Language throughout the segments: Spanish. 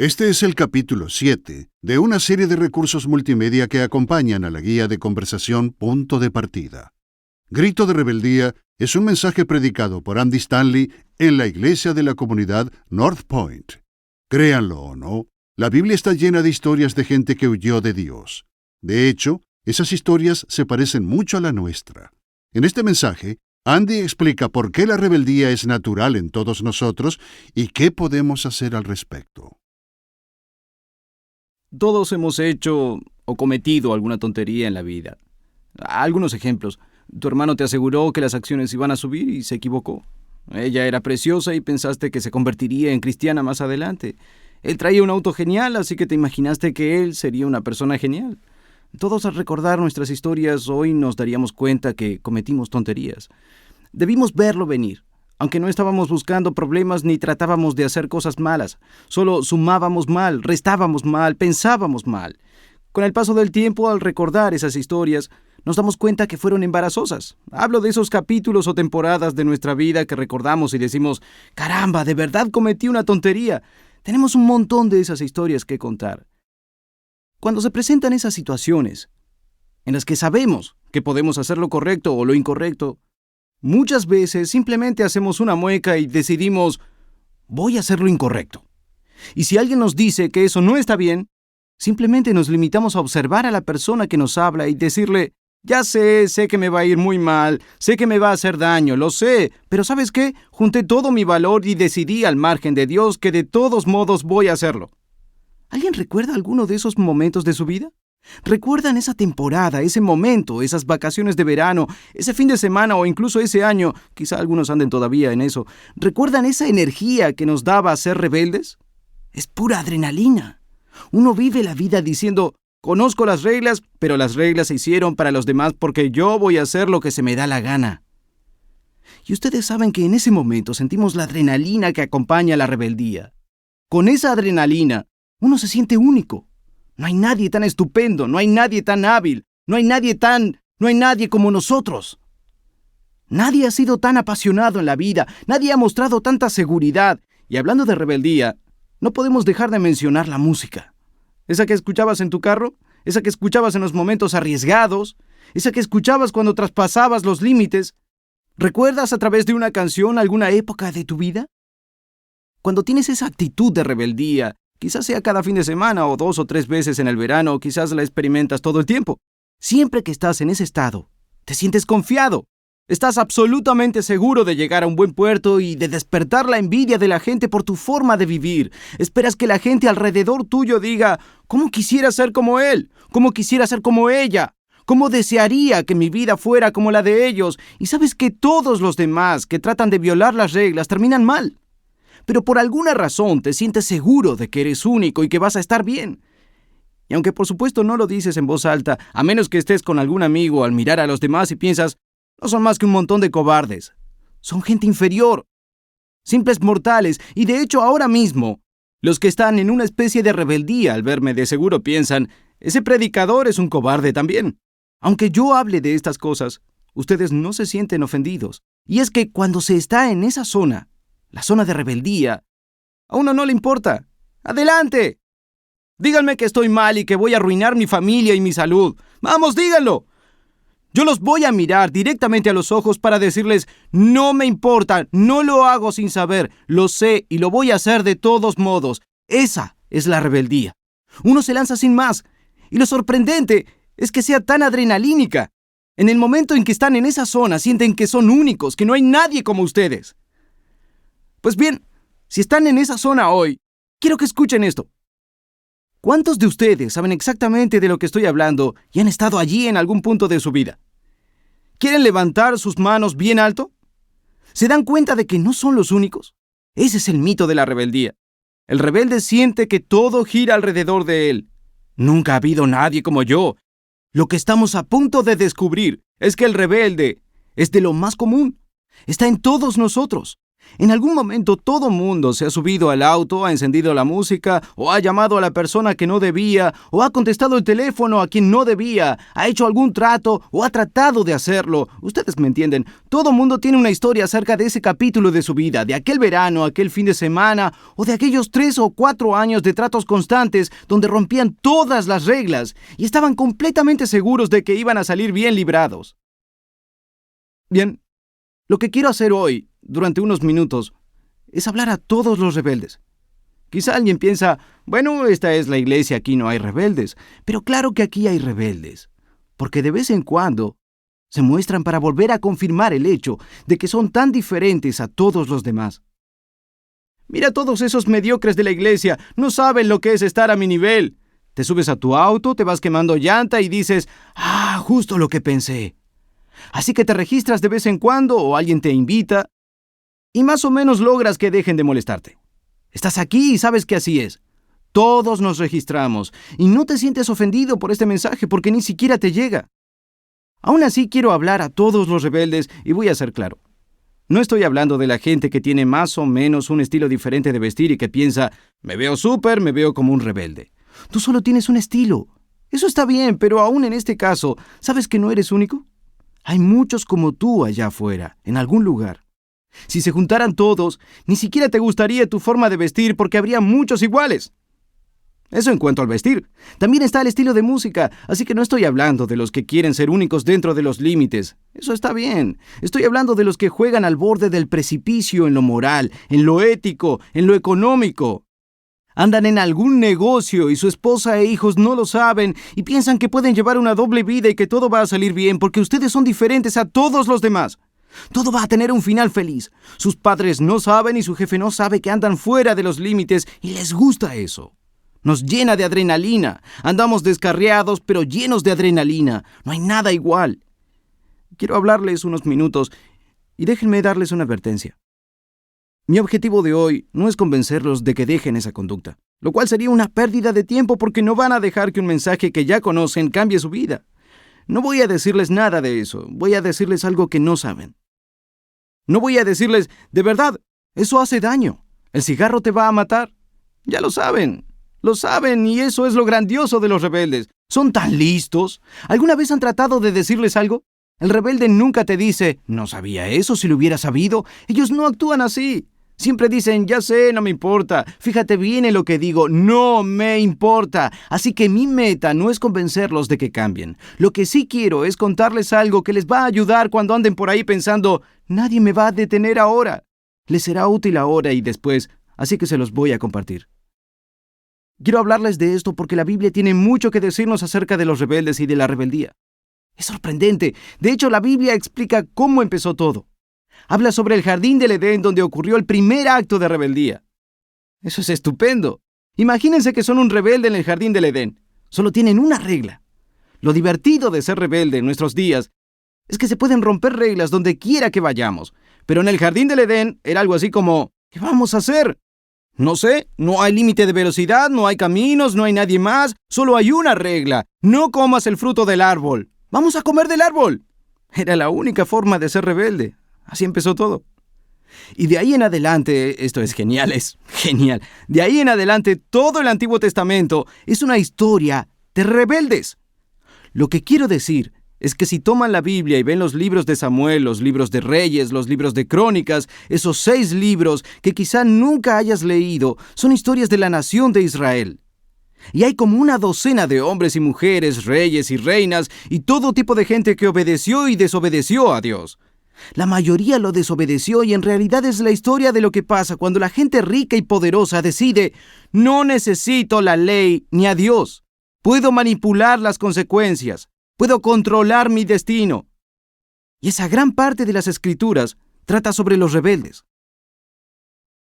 Este es el capítulo 7 de una serie de recursos multimedia que acompañan a la guía de conversación Punto de Partida. Grito de Rebeldía es un mensaje predicado por Andy Stanley en la iglesia de la comunidad North Point. Créanlo o no, la Biblia está llena de historias de gente que huyó de Dios. De hecho, esas historias se parecen mucho a la nuestra. En este mensaje, Andy explica por qué la rebeldía es natural en todos nosotros y qué podemos hacer al respecto. Todos hemos hecho o cometido alguna tontería en la vida. Algunos ejemplos. Tu hermano te aseguró que las acciones iban a subir y se equivocó. Ella era preciosa y pensaste que se convertiría en cristiana más adelante. Él traía un auto genial, así que te imaginaste que él sería una persona genial. Todos al recordar nuestras historias hoy nos daríamos cuenta que cometimos tonterías. Debimos verlo venir. Aunque no estábamos buscando problemas ni tratábamos de hacer cosas malas, solo sumábamos mal, restábamos mal, pensábamos mal. Con el paso del tiempo, al recordar esas historias, nos damos cuenta que fueron embarazosas. Hablo de esos capítulos o temporadas de nuestra vida que recordamos y decimos, ¡caramba, de verdad cometí una tontería! Tenemos un montón de esas historias que contar. Cuando se presentan esas situaciones, en las que sabemos que podemos hacer lo correcto o lo incorrecto, muchas veces simplemente hacemos una mueca y decidimos, voy a hacer lo incorrecto. Y si alguien nos dice que eso no está bien, simplemente nos limitamos a observar a la persona que nos habla y decirle, ya sé que me va a ir muy mal, sé que me va a hacer daño, lo sé, pero ¿sabes qué? Junté todo mi valor y decidí al margen de Dios que de todos modos voy a hacerlo. ¿Alguien recuerda alguno de esos momentos de su vida? ¿Recuerdan esa temporada, ese momento, esas vacaciones de verano, ese fin de semana o incluso ese año? Quizá algunos anden todavía en eso. ¿Recuerdan esa energía que nos daba a ser rebeldes? Es pura adrenalina. Uno vive la vida diciendo, conozco las reglas, pero las reglas se hicieron para los demás porque yo voy a hacer lo que se me da la gana. Y ustedes saben que en ese momento sentimos la adrenalina que acompaña a la rebeldía. Con esa adrenalina, uno se siente único. No hay nadie tan estupendo, no hay nadie tan hábil, no hay nadie como nosotros. Nadie ha sido tan apasionado en la vida, nadie ha mostrado tanta seguridad. Y hablando de rebeldía, no podemos dejar de mencionar la música. Esa que escuchabas en tu carro, esa que escuchabas en los momentos arriesgados, esa que escuchabas cuando traspasabas los límites. ¿Recuerdas a través de una canción alguna época de tu vida? Cuando tienes esa actitud de rebeldía, quizás sea cada fin de semana o 2 o 3 veces en el verano, o quizás la experimentas todo el tiempo. Siempre que estás en ese estado, te sientes confiado. Estás absolutamente seguro de llegar a un buen puerto y de despertar la envidia de la gente por tu forma de vivir. Esperas que la gente alrededor tuyo diga, ¿cómo quisiera ser como él? ¿Cómo quisiera ser como ella? ¿Cómo desearía que mi vida fuera como la de ellos? Y sabes que todos los demás que tratan de violar las reglas terminan mal. Pero por alguna razón te sientes seguro de que eres único y que vas a estar bien. Y aunque por supuesto no lo dices en voz alta, a menos que estés con algún amigo al mirar a los demás y piensas, no son más que un montón de cobardes. Son gente inferior, simples mortales, y de hecho ahora mismo, los que están en una especie de rebeldía al verme de seguro piensan, ese predicador es un cobarde también. Aunque yo hable de estas cosas, ustedes no se sienten ofendidos. Y es que cuando se está en esa zona, la zona de rebeldía, a uno no le importa. ¡Adelante! Díganme que estoy mal y que voy a arruinar mi familia y mi salud. ¡Vamos, díganlo! Yo los voy a mirar directamente a los ojos para decirles, no me importa, no lo hago sin saber, lo sé y lo voy a hacer de todos modos. Esa es la rebeldía. Uno se lanza sin más. Y lo sorprendente es que sea tan adrenalínica. En el momento en que están en esa zona, sienten que son únicos, que no hay nadie como ustedes. Pues bien, si están en esa zona hoy, quiero que escuchen esto. ¿Cuántos de ustedes saben exactamente de lo que estoy hablando y han estado allí en algún punto de su vida? ¿Quieren levantar sus manos bien alto? ¿Se dan cuenta de que no son los únicos? Ese es el mito de la rebeldía. El rebelde siente que todo gira alrededor de él. Nunca ha habido nadie como yo. Lo que estamos a punto de descubrir es que el rebelde es de lo más común. Está en todos nosotros. En algún momento todo mundo se ha subido al auto, ha encendido la música, o ha llamado a la persona que no debía, o ha contestado el teléfono a quien no debía, ha hecho algún trato, o ha tratado de hacerlo. Ustedes me entienden. Todo mundo tiene una historia acerca de ese capítulo de su vida, de aquel verano, aquel fin de semana, o de aquellos 3 o 4 años de tratos constantes donde rompían todas las reglas y estaban completamente seguros de que iban a salir bien librados. Bien, lo que quiero hacer hoy, durante unos minutos, es hablar a todos los rebeldes. Quizá alguien piensa, bueno, esta es la iglesia, aquí no hay rebeldes. Pero claro que aquí hay rebeldes, porque de vez en cuando se muestran para volver a confirmar el hecho de que son tan diferentes a todos los demás. Mira, todos esos mediocres de la iglesia no saben lo que es estar a mi nivel. Te subes a tu auto, te vas quemando llanta y dices, justo lo que pensé. Así que te registras de vez en cuando o alguien te invita y más o menos logras que dejen de molestarte. Estás aquí y sabes que así es. Todos nos registramos y no te sientes ofendido por este mensaje porque ni siquiera te llega. Aún así quiero hablar a todos los rebeldes y voy a ser claro. No estoy hablando de la gente que tiene más o menos un estilo diferente de vestir y que piensa, me veo súper, me veo como un rebelde. Tú solo tienes un estilo. Eso está bien, pero aún en este caso, ¿sabes que no eres único? Hay muchos como tú allá afuera, en algún lugar. Si se juntaran todos, ni siquiera te gustaría tu forma de vestir porque habría muchos iguales. Eso en cuanto al vestir. También está el estilo de música, así que no estoy hablando de los que quieren ser únicos dentro de los límites. Eso está bien. Estoy hablando de los que juegan al borde del precipicio en lo moral, en lo ético, en lo económico. Andan en algún negocio y su esposa e hijos no lo saben y piensan que pueden llevar una doble vida y que todo va a salir bien porque ustedes son diferentes a todos los demás. Todo va a tener un final feliz. Sus padres no saben y su jefe no sabe que andan fuera de los límites y les gusta eso. Nos llena de adrenalina. Andamos descarriados pero llenos de adrenalina. No hay nada igual. Quiero hablarles unos minutos y déjenme darles una advertencia. Mi objetivo de hoy no es convencerlos de que dejen esa conducta, lo cual sería una pérdida de tiempo porque no van a dejar que un mensaje que ya conocen cambie su vida. No voy a decirles nada de eso, voy a decirles algo que no saben. No voy a decirles, de verdad, eso hace daño, el cigarro te va a matar. Ya lo saben y eso es lo grandioso de los rebeldes. Son tan listos. ¿Alguna vez han tratado de decirles algo? El rebelde nunca te dice, no sabía eso si lo hubiera sabido. Ellos no actúan así. Siempre dicen, ya sé, no me importa. Fíjate bien en lo que digo, no me importa. Así que mi meta no es convencerlos de que cambien. Lo que sí quiero es contarles algo que les va a ayudar cuando anden por ahí pensando, nadie me va a detener ahora. Les será útil ahora y después, así que se los voy a compartir. Quiero hablarles de esto porque la Biblia tiene mucho que decirnos acerca de los rebeldes y de la rebeldía. Es sorprendente. De hecho, la Biblia explica cómo empezó todo. Habla sobre el jardín del Edén donde ocurrió el primer acto de rebeldía. Eso es estupendo. Imagínense que son un rebelde en el jardín del Edén. Solo tienen una regla. Lo divertido de ser rebelde en nuestros días es que se pueden romper reglas donde quiera que vayamos. Pero en el jardín del Edén era algo así como, ¿qué vamos a hacer? No sé, no hay límite de velocidad, no hay caminos, no hay nadie más. Solo hay una regla. No comas el fruto del árbol. ¡Vamos a comer del árbol! Era la única forma de ser rebelde. Así empezó todo. Y de ahí en adelante, esto es genial, es genial. De ahí en adelante, todo el Antiguo Testamento es una historia de rebeldes. Lo que quiero decir es que si toman la Biblia y ven los libros de Samuel, los libros de Reyes, los libros de Crónicas, esos 6 libros que quizá nunca hayas leído, son historias de la nación de Israel. Y hay como una docena de hombres y mujeres, reyes y reinas, y todo tipo de gente que obedeció y desobedeció a Dios. La mayoría lo desobedeció y en realidad es la historia de lo que pasa cuando la gente rica y poderosa decide, no necesito la ley ni a Dios. Puedo manipular las consecuencias. Puedo controlar mi destino. Y esa gran parte de las Escrituras trata sobre los rebeldes.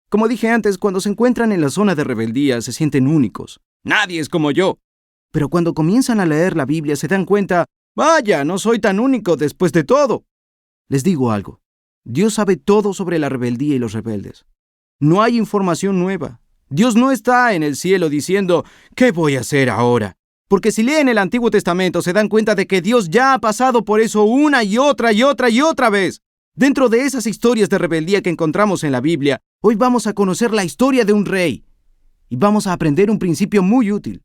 Como dije antes, cuando se encuentran en la zona de rebeldía se sienten únicos. Nadie es como yo. Pero cuando comienzan a leer la Biblia se dan cuenta, vaya, no soy tan único después de todo. Les digo algo. Dios sabe todo sobre la rebeldía y los rebeldes. No hay información nueva. Dios no está en el cielo diciendo, ¿qué voy a hacer ahora? Porque si leen el Antiguo Testamento se dan cuenta de que Dios ya ha pasado por eso una y otra vez. Dentro de esas historias de rebeldía que encontramos en la Biblia, hoy vamos a conocer la historia de un rey y vamos a aprender un principio muy útil.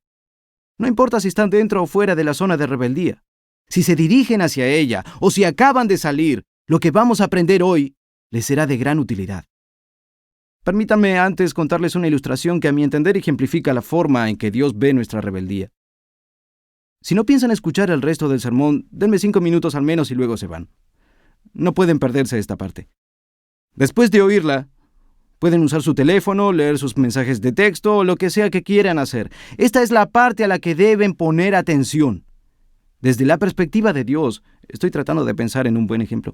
No importa si están dentro o fuera de la zona de rebeldía, si se dirigen hacia ella o si acaban de salir, lo que vamos a aprender hoy les será de gran utilidad. Permítanme antes contarles una ilustración que a mi entender ejemplifica la forma en que Dios ve nuestra rebeldía. Si no piensan escuchar el resto del sermón, denme 5 minutos al menos y luego se van. No pueden perderse esta parte. Después de oírla, pueden usar su teléfono, leer sus mensajes de texto o lo que sea que quieran hacer. Esta es la parte a la que deben poner atención. Desde la perspectiva de Dios, estoy tratando de pensar en un buen ejemplo.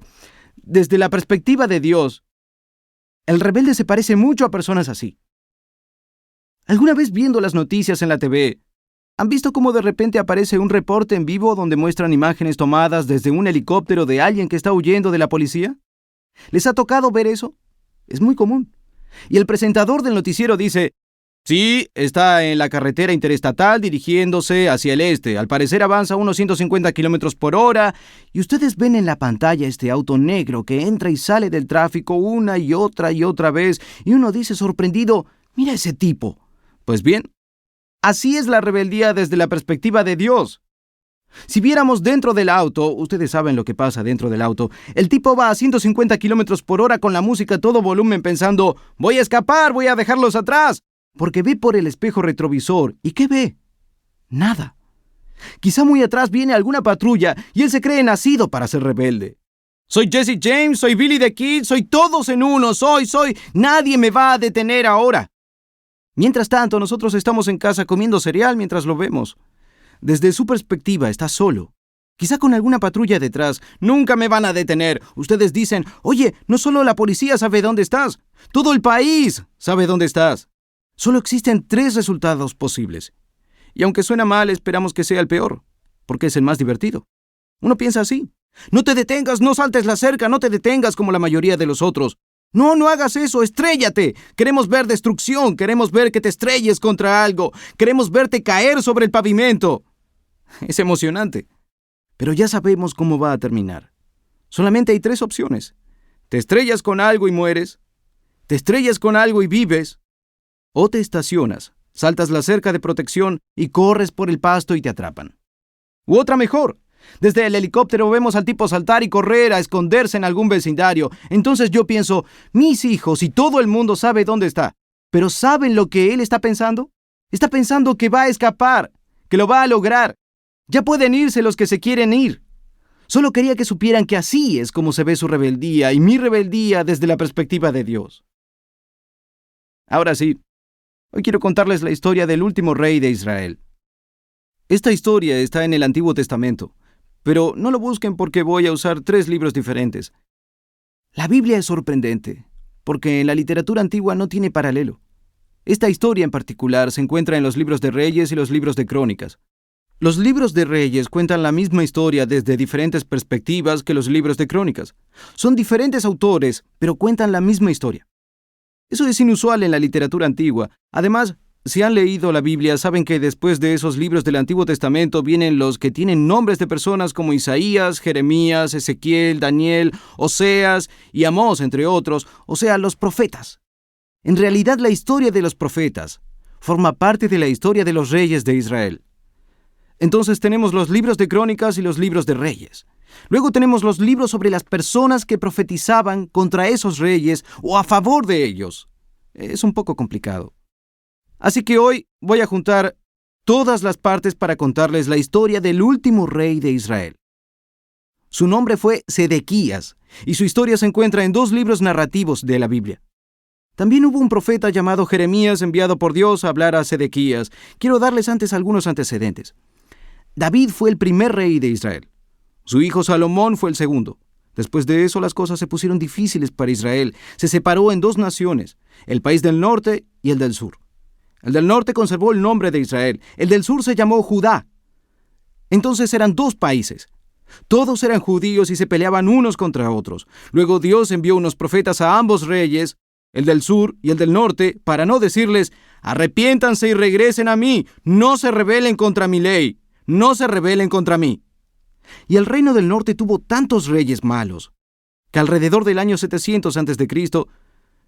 Desde la perspectiva de Dios, el rebelde se parece mucho a personas así. ¿Alguna vez viendo las noticias en la TV, han visto cómo de repente aparece un reporte en vivo donde muestran imágenes tomadas desde un helicóptero de alguien que está huyendo de la policía? ¿Les ha tocado ver eso? Es muy común. Y el presentador del noticiero dice: sí, está en la carretera interestatal dirigiéndose hacia el este. Al parecer avanza a unos 150 kilómetros por hora. Y ustedes ven en la pantalla este auto negro que entra y sale del tráfico una y otra vez. Y uno dice sorprendido: mira ese tipo. Pues bien, así es la rebeldía desde la perspectiva de Dios. Si viéramos dentro del auto, ustedes saben lo que pasa dentro del auto, el tipo va a 150 kilómetros por hora con la música a todo volumen pensando: voy a escapar, voy a dejarlos atrás. Porque ve por el espejo retrovisor. ¿Y qué ve? Nada. Quizá muy atrás viene alguna patrulla y él se cree nacido para ser rebelde. Soy Jesse James, soy Billy the Kid, soy todos en uno, soy. Nadie me va a detener ahora. Mientras tanto, nosotros estamos en casa comiendo cereal mientras lo vemos. Desde su perspectiva, está solo. Quizá con alguna patrulla detrás. Nunca me van a detener. Ustedes dicen: oye, no solo la policía sabe dónde estás, todo el país sabe dónde estás. Solo existen 3 resultados posibles. Y aunque suena mal, esperamos que sea el peor, porque es el más divertido. Uno piensa así: no te detengas, no saltes la cerca, no te detengas como la mayoría de los otros. No hagas eso, estréllate. Queremos ver destrucción, queremos ver que te estrelles contra algo, queremos verte caer sobre el pavimento. Es emocionante, pero ya sabemos cómo va a terminar. Solamente hay 3 opciones. Te estrellas con algo y mueres, te estrellas con algo y vives, o te estacionas, saltas la cerca de protección y corres por el pasto y te atrapan. U otra mejor. Desde el helicóptero vemos al tipo saltar y correr a esconderse en algún vecindario. Entonces yo pienso: mis hijos y todo el mundo sabe dónde está. ¿Pero saben lo que él está pensando? Está pensando que va a escapar, que lo va a lograr. Ya pueden irse los que se quieren ir. Solo quería que supieran que así es como se ve su rebeldía y mi rebeldía desde la perspectiva de Dios. Ahora sí, hoy quiero contarles la historia del último rey de Israel. Esta historia está en el Antiguo Testamento, pero no lo busquen porque voy a usar 3 libros diferentes. La Biblia es sorprendente, porque en la literatura antigua no tiene paralelo. Esta historia en particular se encuentra en los libros de Reyes y los libros de Crónicas. Los libros de Reyes cuentan la misma historia desde diferentes perspectivas que los libros de Crónicas. Son diferentes autores, pero cuentan la misma historia. Eso es inusual en la literatura antigua. Además, si han leído la Biblia, saben que después de esos libros del Antiguo Testamento vienen los que tienen nombres de personas como Isaías, Jeremías, Ezequiel, Daniel, Oseas y Amós, entre otros, o sea, los profetas. En realidad, la historia de los profetas forma parte de la historia de los reyes de Israel. Entonces tenemos los libros de Crónicas y los libros de Reyes. Luego tenemos los libros sobre las personas que profetizaban contra esos reyes o a favor de ellos. Es un poco complicado. Así que hoy voy a juntar todas las partes para contarles la historia del último rey de Israel. Su nombre fue Sedequías, y su historia se encuentra en 2 libros narrativos de la Biblia. También hubo un profeta llamado Jeremías enviado por Dios a hablar a Sedequías. Quiero darles antes algunos antecedentes. David fue el primer rey de Israel. Su hijo Salomón fue el segundo. Después de eso, las cosas se pusieron difíciles para Israel. Se separó en 2 naciones, el país del norte y el del sur. El del norte conservó el nombre de Israel. El del sur se llamó Judá. Entonces eran 2 países. Todos eran judíos y se peleaban unos contra otros. Luego Dios envió unos profetas a ambos reyes, el del sur y el del norte, para no decirles: arrepiéntanse y regresen a mí, no se rebelen contra mi ley, no se rebelen contra mí. Y el reino del norte tuvo tantos reyes malos que alrededor del año 700 a.C.,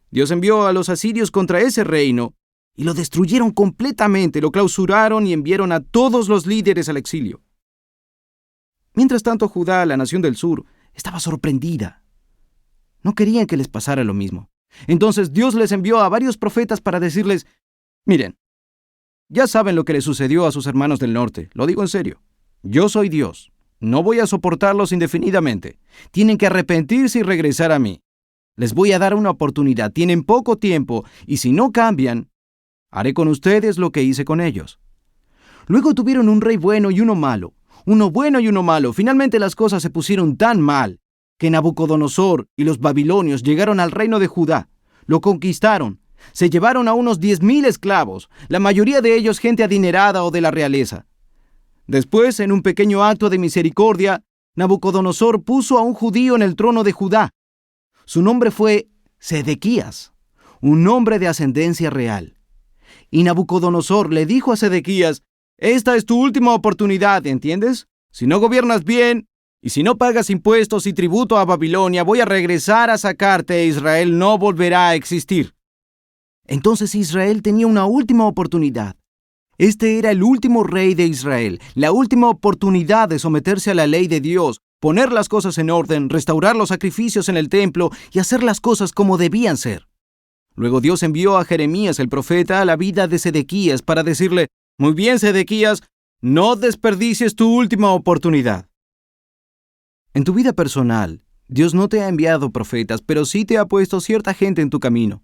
Dios envió a los asirios contra ese reino y lo destruyeron completamente, lo clausuraron y enviaron a todos los líderes al exilio. Mientras tanto, Judá, la nación del sur, estaba sorprendida. No querían que les pasara lo mismo. Entonces Dios les envió a varios profetas para decirles: miren, ya saben lo que le sucedió a sus hermanos del norte, lo digo en serio. Yo soy Dios, no voy a soportarlos indefinidamente. Tienen que arrepentirse y regresar a mí. Les voy a dar una oportunidad, tienen poco tiempo, y si no cambian, haré con ustedes lo que hice con ellos. Luego tuvieron un rey bueno y uno malo, uno bueno y uno malo. Finalmente las cosas se pusieron tan mal que Nabucodonosor y los babilonios llegaron al reino de Judá, lo conquistaron, se llevaron a unos 10,000 esclavos, la mayoría de ellos gente adinerada o de la realeza. Después, en un pequeño acto de misericordia, Nabucodonosor puso a un judío en el trono de Judá. Su nombre fue Sedequías, un hombre de ascendencia real. Y Nabucodonosor le dijo a Sedequías: esta es tu última oportunidad, ¿entiendes? Si no gobiernas bien, y si no pagas impuestos y tributo a Babilonia, voy a regresar a sacarte e Israel no volverá a existir. Entonces Israel tenía una última oportunidad. Este era el último rey de Israel, la última oportunidad de someterse a la ley de Dios, poner las cosas en orden, restaurar los sacrificios en el templo y hacer las cosas como debían ser. Luego Dios envió a Jeremías el profeta a la vida de Sedequías para decirle: muy bien, Sedequías, no desperdicies tu última oportunidad. En tu vida personal, Dios no te ha enviado profetas, pero sí te ha puesto cierta gente en tu camino.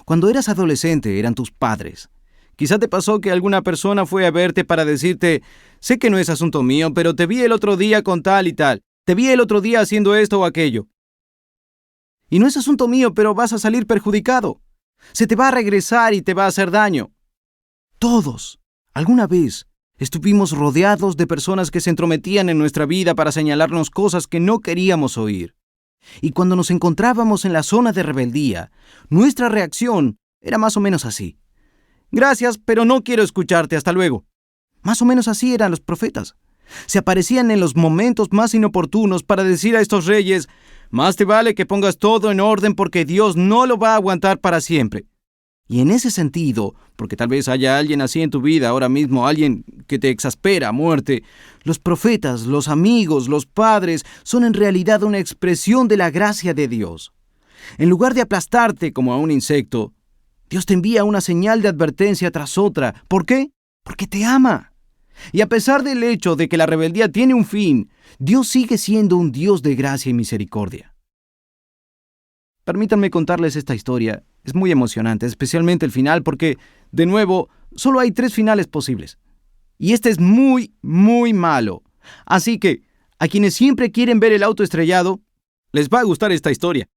Cuando eras adolescente, eran tus padres. Quizá te pasó que alguna persona fue a verte para decirte: sé que no es asunto mío, pero te vi el otro día con tal y tal. Te vi el otro día haciendo esto o aquello. Y no es asunto mío, pero vas a salir perjudicado. Se te va a regresar y te va a hacer daño. Todos, alguna vez, estuvimos rodeados de personas que se entrometían en nuestra vida para señalarnos cosas que no queríamos oír. Y cuando nos encontrábamos en la zona de rebeldía, nuestra reacción era más o menos así: gracias, pero no quiero escucharte, hasta luego. Más o menos así eran los profetas. Se aparecían en los momentos más inoportunos para decir a estos reyes: más te vale que pongas todo en orden porque Dios no lo va a aguantar para siempre. Y en ese sentido, porque tal vez haya alguien así en tu vida ahora mismo, alguien que te exaspera a muerte, los profetas, los amigos, los padres son en realidad una expresión de la gracia de Dios. En lugar de aplastarte como a un insecto, Dios te envía una señal de advertencia tras otra. ¿Por qué? Porque te ama. Y a pesar del hecho de que la rebeldía tiene un fin, Dios sigue siendo un Dios de gracia y misericordia. Permítanme contarles esta historia. Es muy emocionante, especialmente el final, porque, de nuevo, solo hay 3 finales posibles. Y este es muy, muy malo. Así que, a quienes siempre quieren ver el auto estrellado, les va a gustar esta historia.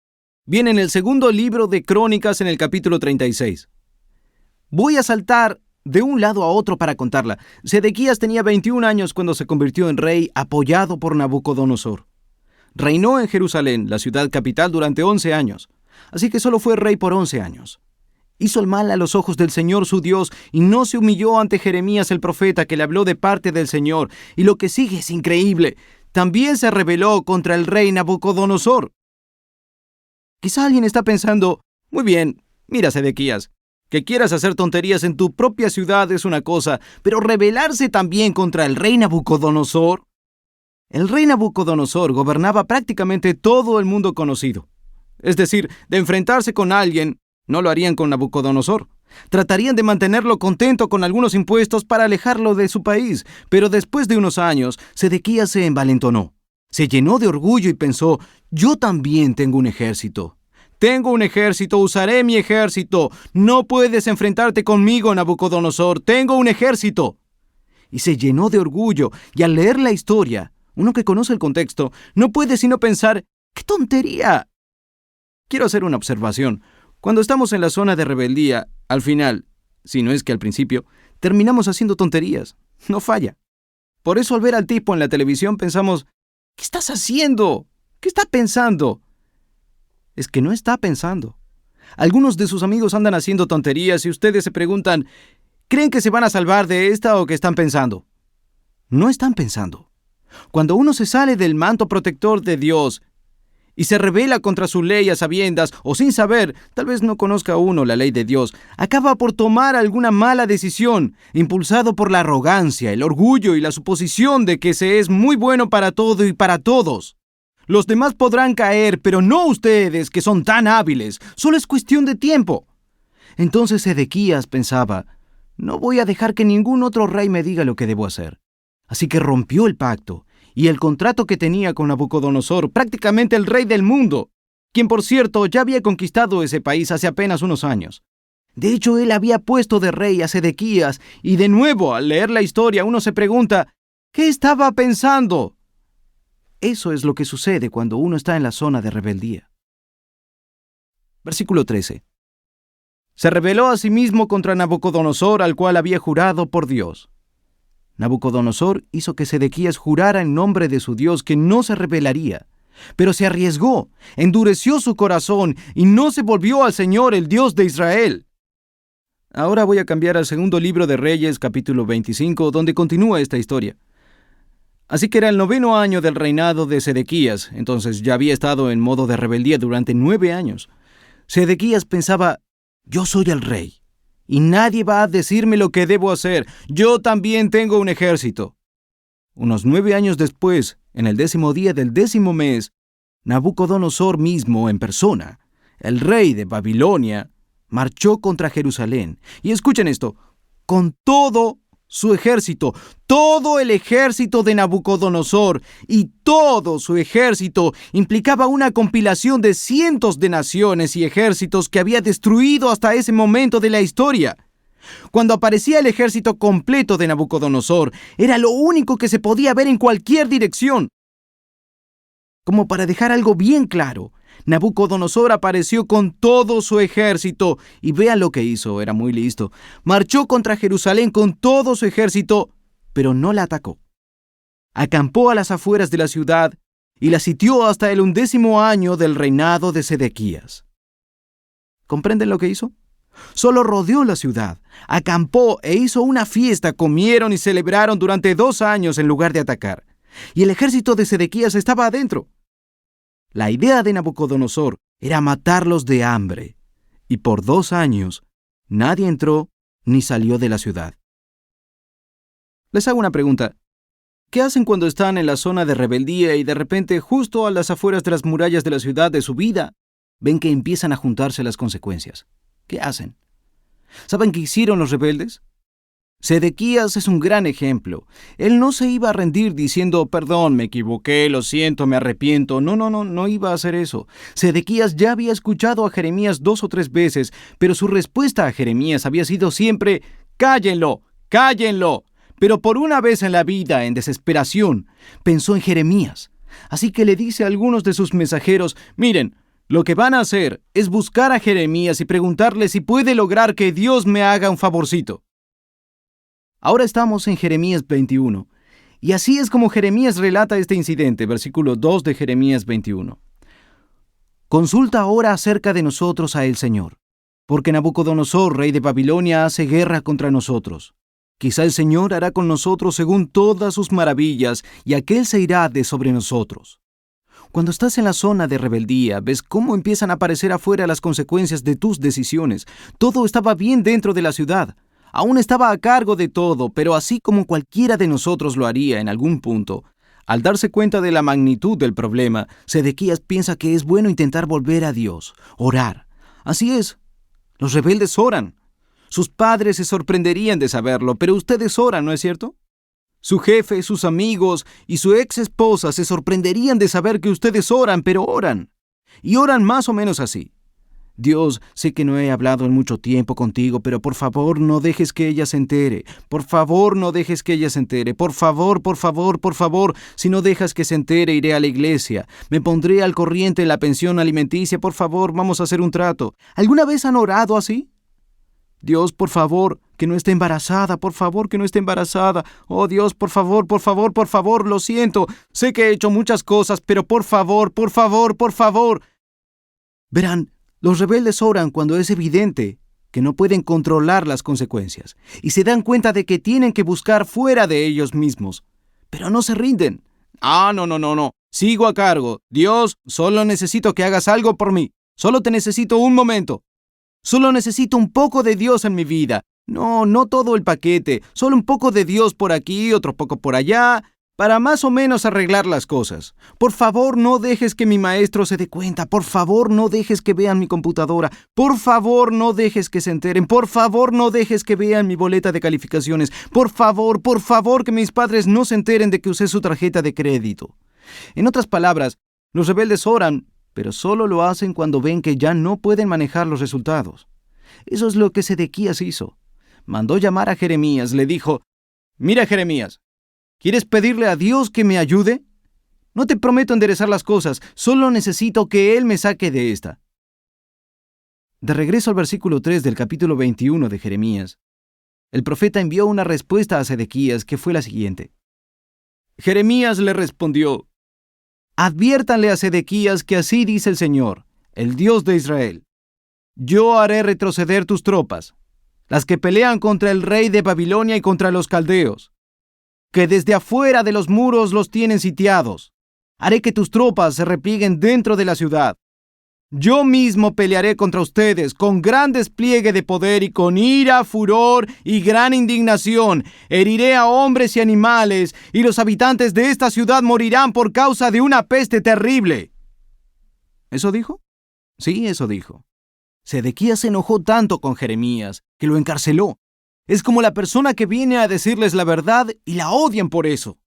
Viene en el segundo libro de Crónicas, en el capítulo 36. Voy a saltar de un lado a otro para contarla. Sedequías tenía 21 años cuando se convirtió en rey, apoyado por Nabucodonosor. Reinó en Jerusalén, la ciudad capital, durante 11 años. Así que solo fue rey por 11 años. Hizo el mal a los ojos del Señor su Dios y no se humilló ante Jeremías el profeta, que le habló de parte del Señor. Y lo que sigue es increíble. También se rebeló contra el rey Nabucodonosor. Quizá alguien está pensando: muy bien, mira, Sedequías, que quieras hacer tonterías en tu propia ciudad es una cosa, pero rebelarse también contra el rey Nabucodonosor. El rey Nabucodonosor gobernaba prácticamente todo el mundo conocido. Es decir, de enfrentarse con alguien, no lo harían con Nabucodonosor. Tratarían de mantenerlo contento con algunos impuestos para alejarlo de su país, pero después de unos años, Sedequías se envalentonó. Se llenó de orgullo y pensó: yo también tengo un ejército. Tengo un ejército, usaré mi ejército. No puedes enfrentarte conmigo, Nabucodonosor. Tengo un ejército. Y se llenó de orgullo, y al leer la historia, uno que conoce el contexto, no puede sino pensar: ¡qué tontería! Quiero hacer una observación. Cuando estamos en la zona de rebeldía, al final, si no es que al principio, terminamos haciendo tonterías. No falla. Por eso al ver al tipo en la televisión pensamos: ¿qué estás haciendo? ¿Qué está pensando? Es que no está pensando. Algunos de sus amigos andan haciendo tonterías y ustedes se preguntan: ¿creen que se van a salvar de esta o qué están pensando? No están pensando. Cuando uno se sale del manto protector de Dios y se rebela contra su ley a sabiendas o sin saber, tal vez no conozca uno la ley de Dios, acaba por tomar alguna mala decisión, impulsado por la arrogancia, el orgullo y la suposición de que se es muy bueno para todo y para todos. Los demás podrán caer, pero no ustedes, que son tan hábiles. Solo es cuestión de tiempo. Entonces Sedequías pensaba, no voy a dejar que ningún otro rey me diga lo que debo hacer. Así que rompió el pacto y el contrato que tenía con Nabucodonosor, prácticamente el rey del mundo, quien por cierto ya había conquistado ese país hace apenas unos años. De hecho, él había puesto de rey a Sedequías, y de nuevo, al leer la historia, uno se pregunta, ¿qué estaba pensando? Eso es lo que sucede cuando uno está en la zona de rebeldía. Versículo 13. Se rebeló a sí mismo contra Nabucodonosor, al cual había jurado por Dios. Nabucodonosor hizo que Sedequías jurara en nombre de su Dios que no se rebelaría, pero se arriesgó, endureció su corazón y no se volvió al Señor, el Dios de Israel. Ahora voy a cambiar al segundo libro de Reyes, capítulo 25, donde continúa esta historia. Así que era el 9º año del reinado de Sedequías, entonces ya había estado en modo de rebeldía durante 9 años. Sedequías pensaba, yo soy el rey, y nadie va a decirme lo que debo hacer. Yo también tengo un ejército. Unos 9 años después, en el 10º día del 10º mes, Nabucodonosor mismo en persona, el rey de Babilonia, marchó contra Jerusalén. Y escuchen esto, con todo su ejército, todo el ejército de Nabucodonosor y todo su ejército implicaba una compilación de cientos de naciones y ejércitos que había destruido hasta ese momento de la historia. Cuando aparecía el ejército completo de Nabucodonosor, era lo único que se podía ver en cualquier dirección. Como para dejar algo bien claro, Nabucodonosor apareció con todo su ejército, y vean lo que hizo, era muy listo. Marchó contra Jerusalén con todo su ejército, pero no la atacó. Acampó a las afueras de la ciudad y la sitió hasta el 11º año del reinado de Sedequías. ¿Comprenden lo que hizo? Solo rodeó la ciudad, acampó e hizo una fiesta, comieron y celebraron durante 2 años en lugar de atacar. Y el ejército de Sedequías estaba adentro. La idea de Nabucodonosor era matarlos de hambre, y por 2 años nadie entró ni salió de la ciudad. Les hago una pregunta. ¿Qué hacen cuando están en la zona de rebeldía y de repente, justo a las afueras de las murallas de la ciudad de su vida, ven que empiezan a juntarse las consecuencias? ¿Qué hacen? ¿Saben qué hicieron los rebeldes? Sedequías es un gran ejemplo. Él no se iba a rendir diciendo, perdón, me equivoqué, lo siento, me arrepiento. No iba a hacer eso. Sedequías ya había escuchado a Jeremías 2 o 3 veces, pero su respuesta a Jeremías había sido siempre, cállenlo, cállenlo. Pero por una vez en la vida, en desesperación, pensó en Jeremías. Así que le dice a algunos de sus mensajeros, miren, lo que van a hacer es buscar a Jeremías y preguntarle si puede lograr que Dios me haga un favorcito. Ahora estamos en Jeremías 21, y así es como Jeremías relata este incidente, versículo 2 de Jeremías 21. Consulta ahora acerca de nosotros a el Señor, porque Nabucodonosor, rey de Babilonia, hace guerra contra nosotros. Quizá el Señor hará con nosotros según todas sus maravillas, y aquel se irá de sobre nosotros. Cuando estás en la zona de rebeldía, ves cómo empiezan a aparecer afuera las consecuencias de tus decisiones. Todo estaba bien dentro de la ciudad. Aún estaba a cargo de todo, pero así como cualquiera de nosotros lo haría en algún punto, al darse cuenta de la magnitud del problema, Sedequías piensa que es bueno intentar volver a Dios, orar. Así es, los rebeldes oran. Sus padres se sorprenderían de saberlo, pero ustedes oran, ¿no es cierto? Su jefe, sus amigos y su ex esposa se sorprenderían de saber que ustedes oran, pero oran. Y oran más o menos así. Dios, sé que no he hablado en mucho tiempo contigo, pero por favor no dejes que ella se entere. Por favor no dejes que ella se entere. Por favor, por favor, por favor. Si no dejas que se entere, iré a la iglesia. Me pondré al corriente en la pensión alimenticia. Por favor, vamos a hacer un trato. ¿Alguna vez han orado así? Dios, por favor, que no esté embarazada. Por favor, que no esté embarazada. Oh Dios, por favor, por favor, por favor. Lo siento. Sé que he hecho muchas cosas, pero por favor, por favor, por favor. Verán, los rebeldes oran cuando es evidente que no pueden controlar las consecuencias y se dan cuenta de que tienen que buscar fuera de ellos mismos. Pero no se rinden. No. Sigo a cargo. Dios, solo necesito que hagas algo por mí. Solo te necesito un momento. Solo necesito un poco de Dios en mi vida. No todo el paquete. Solo un poco de Dios por aquí, otro poco por allá, para más o menos arreglar las cosas. Por favor, no dejes que mi maestro se dé cuenta. Por favor, no dejes que vean mi computadora. Por favor, no dejes que se enteren. Por favor, no dejes que vean mi boleta de calificaciones. Por favor, que mis padres no se enteren de que usé su tarjeta de crédito. En otras palabras, los rebeldes oran, pero solo lo hacen cuando ven que ya no pueden manejar los resultados. Eso es lo que Sedequías hizo. Mandó llamar a Jeremías, le dijo: «Mira, Jeremías, ¿quieres pedirle a Dios que me ayude? No te prometo enderezar las cosas, solo necesito que Él me saque de esta». De regreso al versículo 3 del capítulo 21 de Jeremías, el profeta envió una respuesta a Sedequías que fue la siguiente. Jeremías le respondió: «Adviértanle a Sedequías que así dice el Señor, el Dios de Israel: yo haré retroceder tus tropas, las que pelean contra el rey de Babilonia y contra los caldeos, que desde afuera de los muros los tienen sitiados. Haré que tus tropas se replieguen dentro de la ciudad. Yo mismo pelearé contra ustedes con gran despliegue de poder y con ira, furor y gran indignación. Heriré a hombres y animales, y los habitantes de esta ciudad morirán por causa de una peste terrible». ¿Eso dijo? Sí, eso dijo. Sedequías se enojó tanto con Jeremías que lo encarceló. Es como la persona que viene a decirles la verdad y la odian por eso.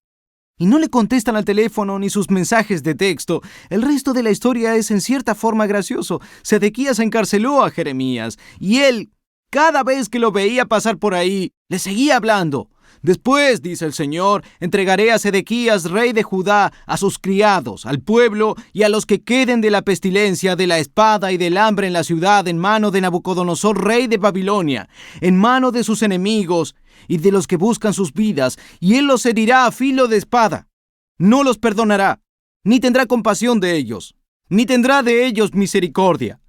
Y no le contestan al teléfono ni sus mensajes de texto. El resto de la historia es en cierta forma gracioso. Sedequías encarceló a Jeremías y él, cada vez que lo veía pasar por ahí, le seguía hablando. Después, dice el Señor, entregaré a Sedequías, rey de Judá, a sus criados, al pueblo y a los que queden de la pestilencia, de la espada y del hambre en la ciudad, en mano de Nabucodonosor, rey de Babilonia, en mano de sus enemigos y de los que buscan sus vidas, y él los herirá a filo de espada. No los perdonará, ni tendrá compasión de ellos, ni tendrá de ellos misericordia.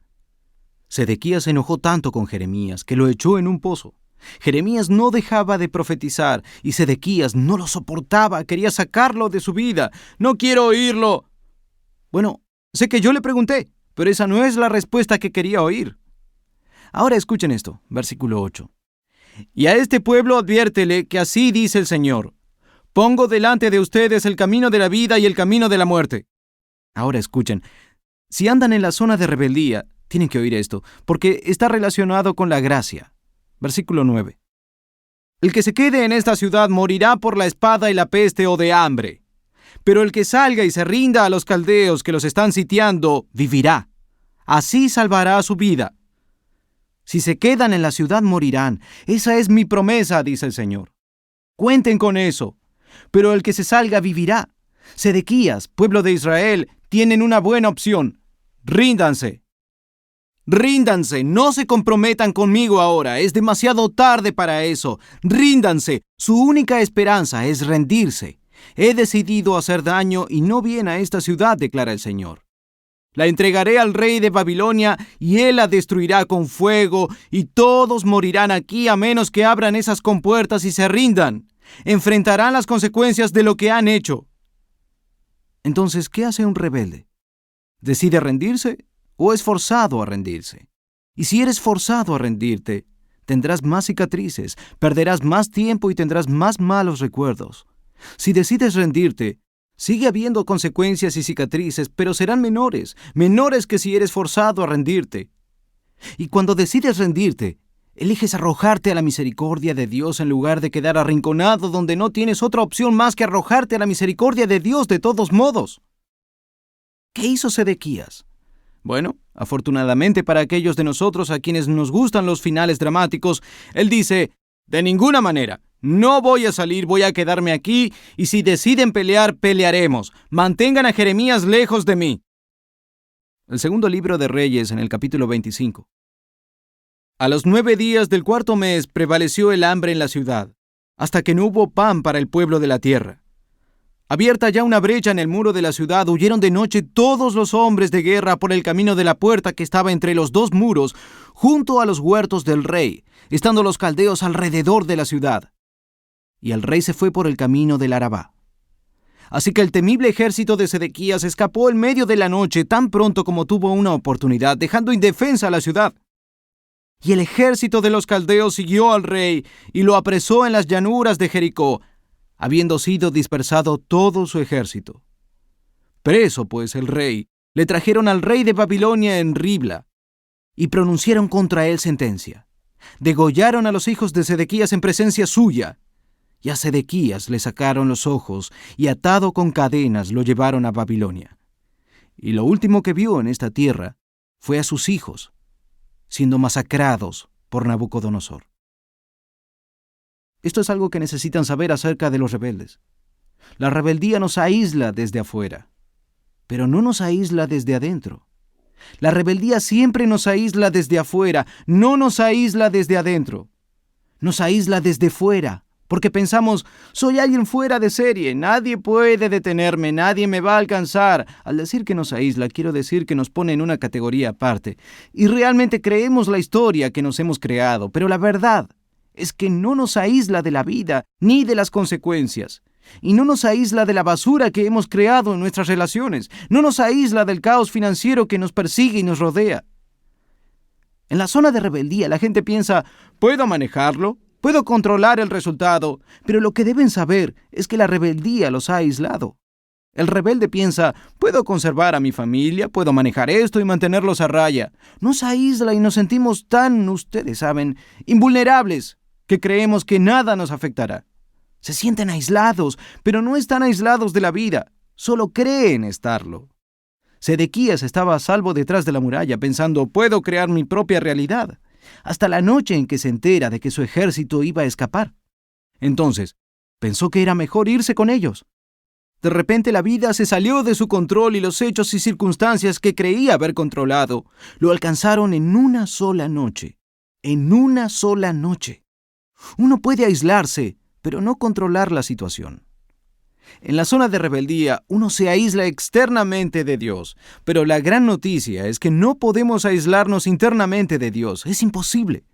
Sedequías se enojó tanto con Jeremías que lo echó en un pozo. Jeremías no dejaba de profetizar y Sedequías no lo soportaba, quería sacarlo de su vida. «No quiero oírlo». Bueno, sé que yo le pregunté, pero esa no es la respuesta que quería oír. Ahora escuchen esto, versículo 8. «Y a este pueblo adviértele que así dice el Señor: pongo delante de ustedes el camino de la vida y el camino de la muerte». Ahora escuchen, si andan en la zona de rebeldía, tienen que oír esto, porque está relacionado con la gracia. Versículo 9. «El que se quede en esta ciudad morirá por la espada y la peste o de hambre. Pero el que salga y se rinda a los caldeos que los están sitiando, vivirá. Así salvará su vida. Si se quedan en la ciudad, morirán. Esa es mi promesa, dice el Señor. Cuenten con eso. Pero el que se salga vivirá. Sedequías, pueblo de Israel, tienen una buena opción. Ríndanse. Ríndanse, no se comprometan conmigo ahora, es demasiado tarde para eso. Ríndanse, su única esperanza es rendirse. He decidido hacer daño y no bien a esta ciudad, declara el Señor. La entregaré al rey de Babilonia y él la destruirá con fuego y todos morirán aquí a menos que abran esas compuertas y se rindan. Enfrentarán las consecuencias de lo que han hecho. Entonces, ¿qué hace un rebelde? ¿Decide rendirse o es forzado a rendirse? Y si eres forzado a rendirte, tendrás más cicatrices, perderás más tiempo y tendrás más malos recuerdos. Si decides rendirte, sigue habiendo consecuencias y cicatrices, pero serán menores que si eres forzado a rendirte. Y cuando decides rendirte, eliges arrojarte a la misericordia de Dios en lugar de quedar arrinconado donde no tienes otra opción más que arrojarte a la misericordia de Dios de todos modos. ¿Qué hizo Sedequías? Bueno, afortunadamente para aquellos de nosotros a quienes nos gustan los finales dramáticos, él dice: de ninguna manera, no voy a salir, voy a quedarme aquí, y si deciden pelear, pelearemos. Mantengan a Jeremías lejos de mí. El segundo libro de Reyes, en el capítulo 25. A los 9 días del 4º mes prevaleció el hambre en la ciudad, hasta que no hubo pan para el pueblo de la tierra. Abierta ya una brecha en el muro de la ciudad, huyeron de noche todos los hombres de guerra por el camino de la puerta que estaba entre los 2 muros, junto a los huertos del rey, estando los caldeos alrededor de la ciudad. Y el rey se fue por el camino del Arabá. Así que el temible ejército de Sedequías escapó en medio de la noche tan pronto como tuvo una oportunidad, dejando indefensa a la ciudad. Y el ejército de los caldeos siguió al rey y lo apresó en las llanuras de Jericó, habiendo sido dispersado todo su ejército. Preso, pues, el rey, le trajeron al rey de Babilonia en Ribla, y pronunciaron contra él sentencia. Degollaron a los hijos de Sedequías en presencia suya, y a Sedequías le sacaron los ojos, y atado con cadenas lo llevaron a Babilonia. Y lo último que vio en esta tierra fue a sus hijos, siendo masacrados por Nabucodonosor. Esto es algo que necesitan saber acerca de los rebeldes. La rebeldía nos aísla desde afuera, pero no nos aísla desde adentro. La rebeldía siempre nos aísla desde afuera, no nos aísla desde adentro. Nos aísla desde fuera, porque pensamos, soy alguien fuera de serie, nadie puede detenerme, nadie me va a alcanzar. Al decir que nos aísla, quiero decir que nos pone en una categoría aparte. Y realmente creemos la historia que nos hemos creado, pero la verdad es que no nos aísla de la vida ni de las consecuencias. Y no nos aísla de la basura que hemos creado en nuestras relaciones. No nos aísla del caos financiero que nos persigue y nos rodea. En la zona de rebeldía la gente piensa, ¿puedo manejarlo? ¿Puedo controlar el resultado? Pero lo que deben saber es que la rebeldía los ha aislado. El rebelde piensa, ¿puedo conservar a mi familia? ¿Puedo manejar esto y mantenerlos a raya? Nos aísla y nos sentimos tan, ustedes saben, invulnerables, que creemos que nada nos afectará. Se sienten aislados, pero no están aislados de la vida, solo creen estarlo. Sedequías estaba a salvo detrás de la muralla, pensando, puedo crear mi propia realidad, hasta la noche en que se entera de que su ejército iba a escapar. Entonces, pensó que era mejor irse con ellos. De repente la vida se salió de su control y los hechos y circunstancias que creía haber controlado lo alcanzaron en una sola noche. En una sola noche. Uno puede aislarse, pero no controlar la situación. En la zona de rebeldía, uno se aísla externamente de Dios, pero la gran noticia es que no podemos aislarnos internamente de Dios. Es imposible.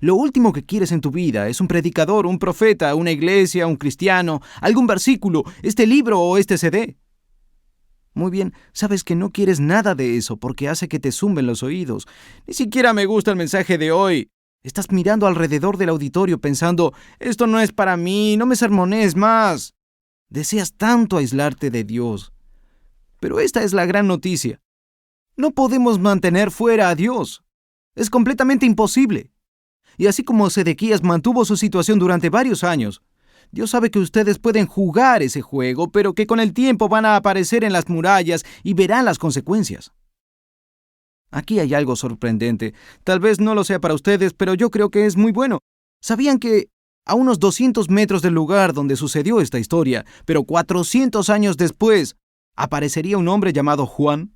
Lo último que quieres en tu vida es un predicador, un profeta, una iglesia, un cristiano, algún versículo, este libro o este CD. Muy bien, sabes que no quieres nada de eso porque hace que te zumben los oídos. Ni siquiera me gusta el mensaje de hoy. Estás mirando alrededor del auditorio pensando, esto no es para mí, no me sermonees más. Deseas tanto aislarte de Dios. Pero esta es la gran noticia. No podemos mantener fuera a Dios. Es completamente imposible. Y así como Sedequías mantuvo su situación durante varios años, Dios sabe que ustedes pueden jugar ese juego, pero que con el tiempo van a aparecer en las murallas y verán las consecuencias. Aquí hay algo sorprendente. Tal vez no lo sea para ustedes, pero yo creo que es muy bueno. ¿Sabían que a unos 200 metros del lugar donde sucedió esta historia, pero 400 años después, aparecería un hombre llamado Juan?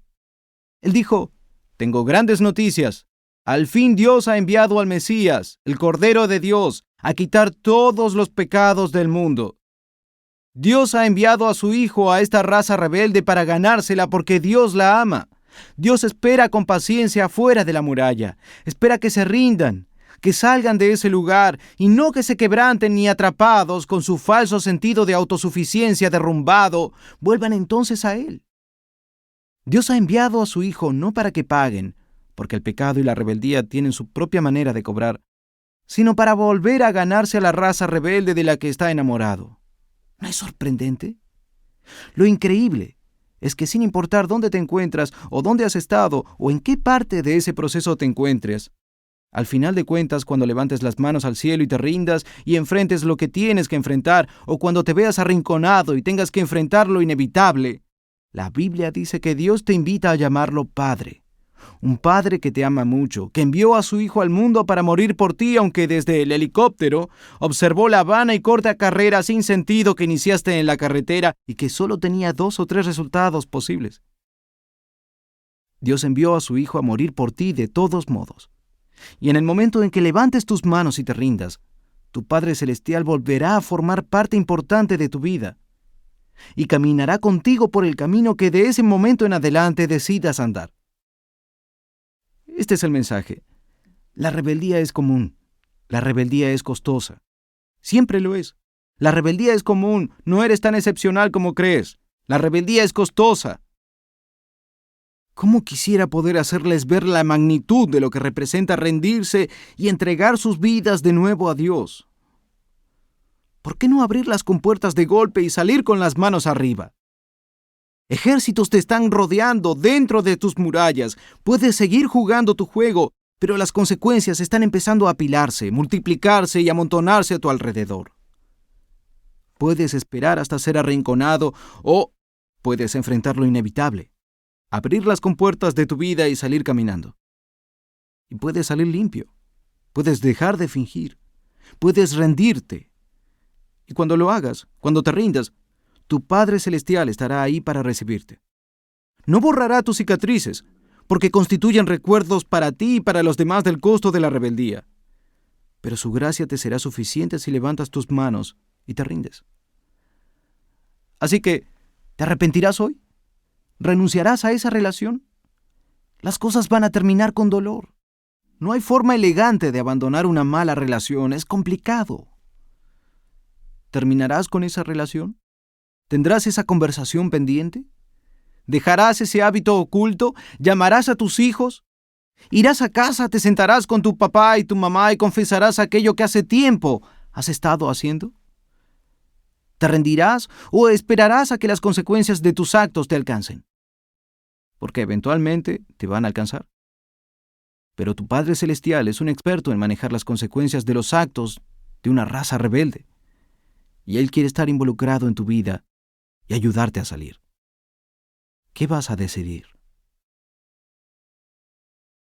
Él dijo, tengo grandes noticias. Al fin Dios ha enviado al Mesías, el Cordero de Dios, a quitar todos los pecados del mundo. Dios ha enviado a su Hijo a esta raza rebelde para ganársela porque Dios la ama. Dios espera con paciencia afuera de la muralla. Espera que se rindan, que salgan de ese lugar y no que se quebranten ni atrapados con su falso sentido de autosuficiencia derrumbado, vuelvan entonces a Él. Dios ha enviado a su Hijo no para que paguen, porque el pecado y la rebeldía tienen su propia manera de cobrar, sino para volver a ganarse a la raza rebelde de la que está enamorado. ¿No es sorprendente? Lo increíble es que sin importar dónde te encuentras o dónde has estado o en qué parte de ese proceso te encuentres, al final de cuentas, cuando levantes las manos al cielo y te rindas y enfrentes lo que tienes que enfrentar, o cuando te veas arrinconado y tengas que enfrentar lo inevitable, la Biblia dice que Dios te invita a llamarlo Padre. Un Padre que te ama mucho, que envió a su Hijo al mundo para morir por ti, aunque desde el helicóptero observó la vana y corta carrera sin sentido que iniciaste en la carretera y que solo tenía 2 o 3 resultados posibles. Dios envió a su Hijo a morir por ti de todos modos. Y en el momento en que levantes tus manos y te rindas, tu Padre Celestial volverá a formar parte importante de tu vida y caminará contigo por el camino que de ese momento en adelante decidas andar. Este es el mensaje. La rebeldía es común. La rebeldía es costosa. Siempre lo es. La rebeldía es común, no eres tan excepcional como crees. La rebeldía es costosa. ¿Cómo quisiera poder hacerles ver la magnitud de lo que representa rendirse y entregar sus vidas de nuevo a Dios? ¿Por qué no abrir las compuertas de golpe y salir con las manos arriba? Ejércitos te están rodeando dentro de tus murallas. Puedes seguir jugando tu juego, pero las consecuencias están empezando a apilarse, multiplicarse y amontonarse a tu alrededor. Puedes esperar hasta ser arrinconado o puedes enfrentar lo inevitable, abrir las compuertas de tu vida y salir caminando. Y puedes salir limpio, puedes dejar de fingir, puedes rendirte. Y cuando lo hagas, cuando te rindas, tu Padre Celestial estará ahí para recibirte. No borrará tus cicatrices, porque constituyen recuerdos para ti y para los demás del costo de la rebeldía. Pero su gracia te será suficiente si levantas tus manos y te rindes. Así que, ¿te arrepentirás hoy? ¿Renunciarás a esa relación? Las cosas van a terminar con dolor. No hay forma elegante de abandonar una mala relación, es complicado. ¿Terminarás con esa relación? ¿Tendrás esa conversación pendiente? ¿Dejarás ese hábito oculto? ¿Llamarás a tus hijos? ¿Irás a casa, te sentarás con tu papá y tu mamá y confesarás aquello que hace tiempo has estado haciendo? ¿Te rendirás o esperarás a que las consecuencias de tus actos te alcancen? Porque eventualmente te van a alcanzar. Pero tu Padre Celestial es un experto en manejar las consecuencias de los actos de una raza rebelde. Y Él quiere estar involucrado en tu vida y ayudarte a salir. ¿Qué vas a decidir?